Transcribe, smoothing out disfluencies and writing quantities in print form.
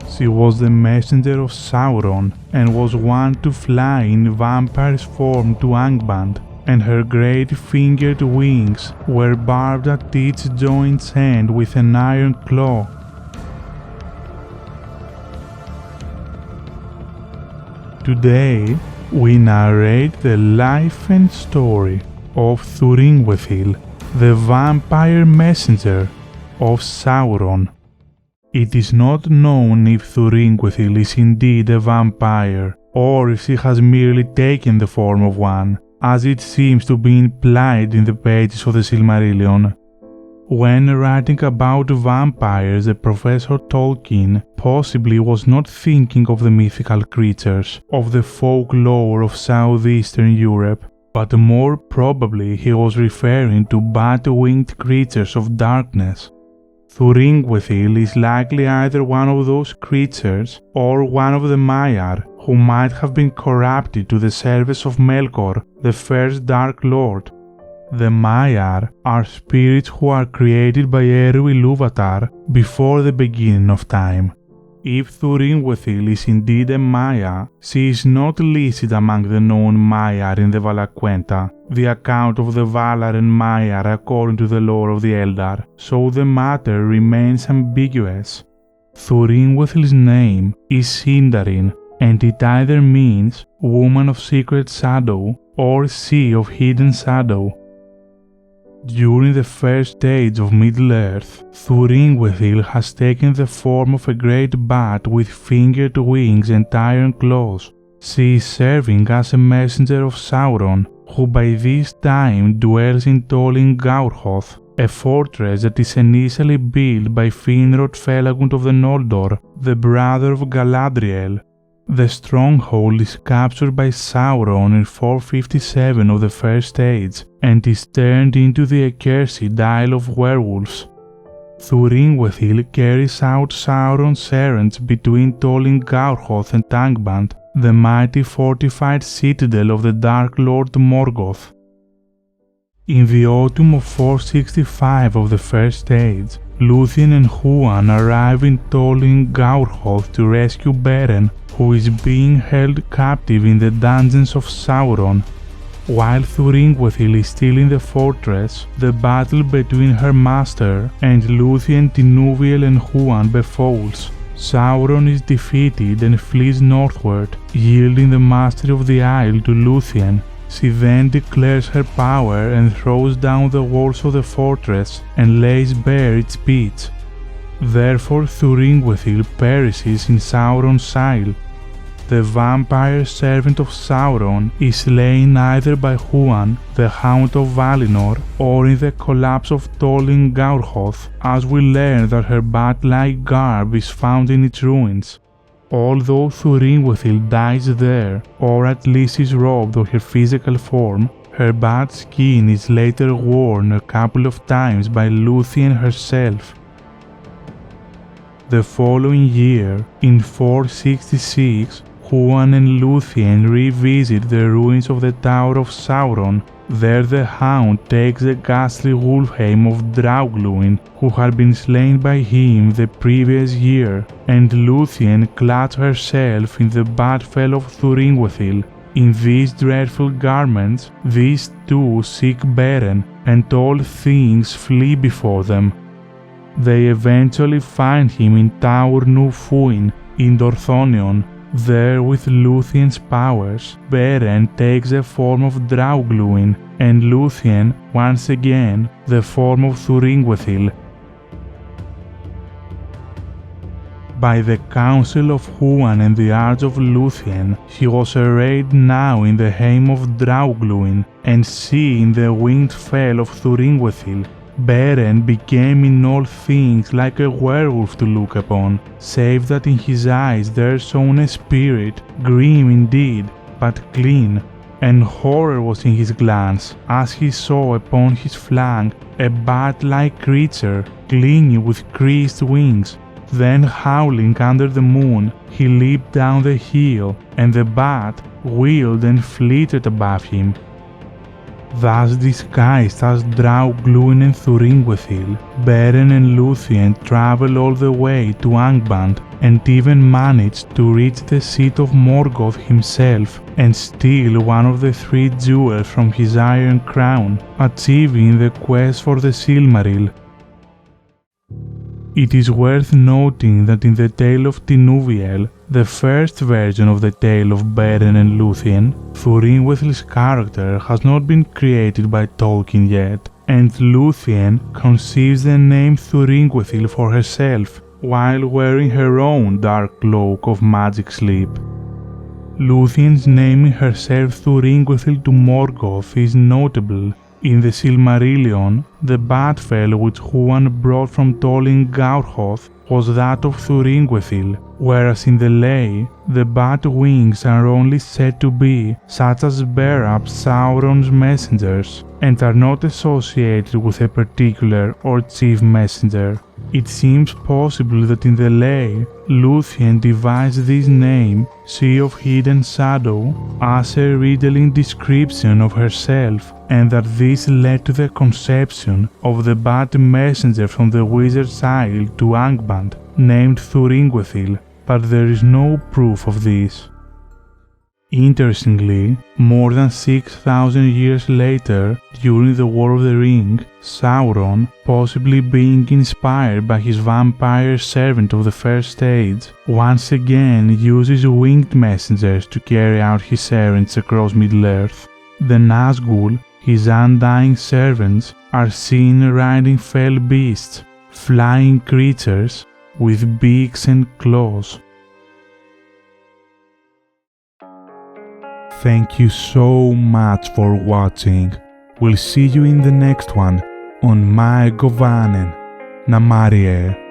She was the messenger of Sauron and was wont to fly in vampire's form to Angband, and her great fingered wings were barbed at each joint's end with an iron claw. Today, we narrate the life and story of Thuringwethil, the vampire messenger of Sauron. It is not known if Thuringwethil is indeed a vampire, or if she has merely taken the form of one, as it seems to be implied in the pages of the Silmarillion. When writing about vampires, the Professor Tolkien possibly was not thinking of the mythical creatures of the folklore of southeastern Europe, but more probably he was referring to bat-winged creatures of darkness. Thuringwethil is likely either one of those creatures or one of the Maiar who might have been corrupted to the service of Melkor, the first Dark Lord. The Maiar are spirits who are created by Eru Ilúvatar before the beginning of time. If Thuringwethil is indeed a Maia, she is not listed among the known Maiar in the Valaquenta, the account of the Valar and Maiar according to the lore of the Eldar, so the matter remains ambiguous. Thuringwethil's name is Sindarin, and it either means Woman of Secret Shadow or Sea of Hidden Shadow. During the first age of Middle-earth, Thuringwethil has taken the form of a great bat with fingered wings and iron claws. She is serving as a messenger of Sauron, who by this time dwells in Tolin Gaurhoth, a fortress that is initially built by Finrod Felagund of the Noldor, the brother of Galadriel. The stronghold is captured by Sauron in 457 of the First Age and is turned into the accursed Isle of Werewolves. Thuringwethil carries out Sauron's errands between Tolin Gaurhoth and Angband, the mighty fortified citadel of the Dark Lord Morgoth. In the autumn of 465 of the First Age, Lúthien and Huan arrive in Tolin Gaurhoth to rescue Beren, who is being held captive in the dungeons of Sauron. While Thuringwethil is still in the fortress, the battle between her master and Lúthien, Tinuviel and Huan befalls. Sauron is defeated and flees northward, yielding the mastery of the isle to Lúthien. She then declares her power and throws down the walls of the fortress and lays bare its pits. Therefore Thuringwethil perishes in Sauron's isle. The vampire servant of Sauron is slain either by Huan, the Hound of Valinor, or in the collapse of Tolin Gaurhoth, as we learn that her bat-like garb is found in its ruins. Although Thuringwethil dies there, or at least is robbed of her physical form, her bat skin is later worn a couple of times by Lúthien herself. The following year, in 466, Huan and Lúthien revisit the ruins of the Tower of Sauron. There the Hound takes the ghastly Wulfheim of Draugluin, who had been slain by him the previous year, and Lúthien clads herself in the Batfell of Thuringwethil. In these dreadful garments, these two seek Beren, and all things flee before them. They eventually find him in Taur Nu Fuin, in Dorthonion. There, with Lúthien's powers, Beren takes the form of Draugluin, and Lúthien, once again, the form of Thuringwethil. By the counsel of Huan and the arts of Lúthien, he was arrayed now in the Heim of Draugluin, and she in the winged fell of Thuringwethil. Beren became in all things like a werewolf to look upon, save that in his eyes there shone a spirit, grim indeed, but clean, and horror was in his glance, as he saw upon his flank a bat-like creature, clinging with creased wings. Then, howling under the moon, he leaped down the hill, and the bat wheeled and flitted above him. Thus disguised as Draugluin and Thuringwethil, Beren and Luthien travel all the way to Angband and even manage to reach the seat of Morgoth himself and steal one of the 3 jewels from his iron crown, achieving the quest for the Silmaril. It is worth noting that in the Tale of Tinuviel, the first version of the tale of Beren and Luthien, Thuringwethil's character has not been created by Tolkien yet, and Luthien conceives the name Thuringwethil for herself while wearing her own dark cloak of magic sleep. Luthien's naming herself Thuringwethil to Morgoth is notable. In the Silmarillion, the Batfell which Huan brought from Tolin Gaurhoth was that of Thuringwethil, whereas in the lay, the bat wings are only said to be such as bear up Sauron's messengers and are not associated with a particular or chief messenger. It seems possible that in the lay, Luthien devised this name, Sea of Hidden Shadow, as a riddling description of herself, and that this led to the conception of the bat messenger from the Wizard's Isle to Angband, named Thuringwethil, but there is no proof of this. Interestingly, more than 6,000 years later, during the War of the Ring, Sauron, possibly being inspired by his vampire servant of the First Age, once again uses winged messengers to carry out his errands across Middle-earth. The Nazgûl, his undying servants, are seen riding fell beasts, flying creatures with beaks and claws. Thank you so much for watching. We'll see you in the next one on Mae Govannen. Namarie.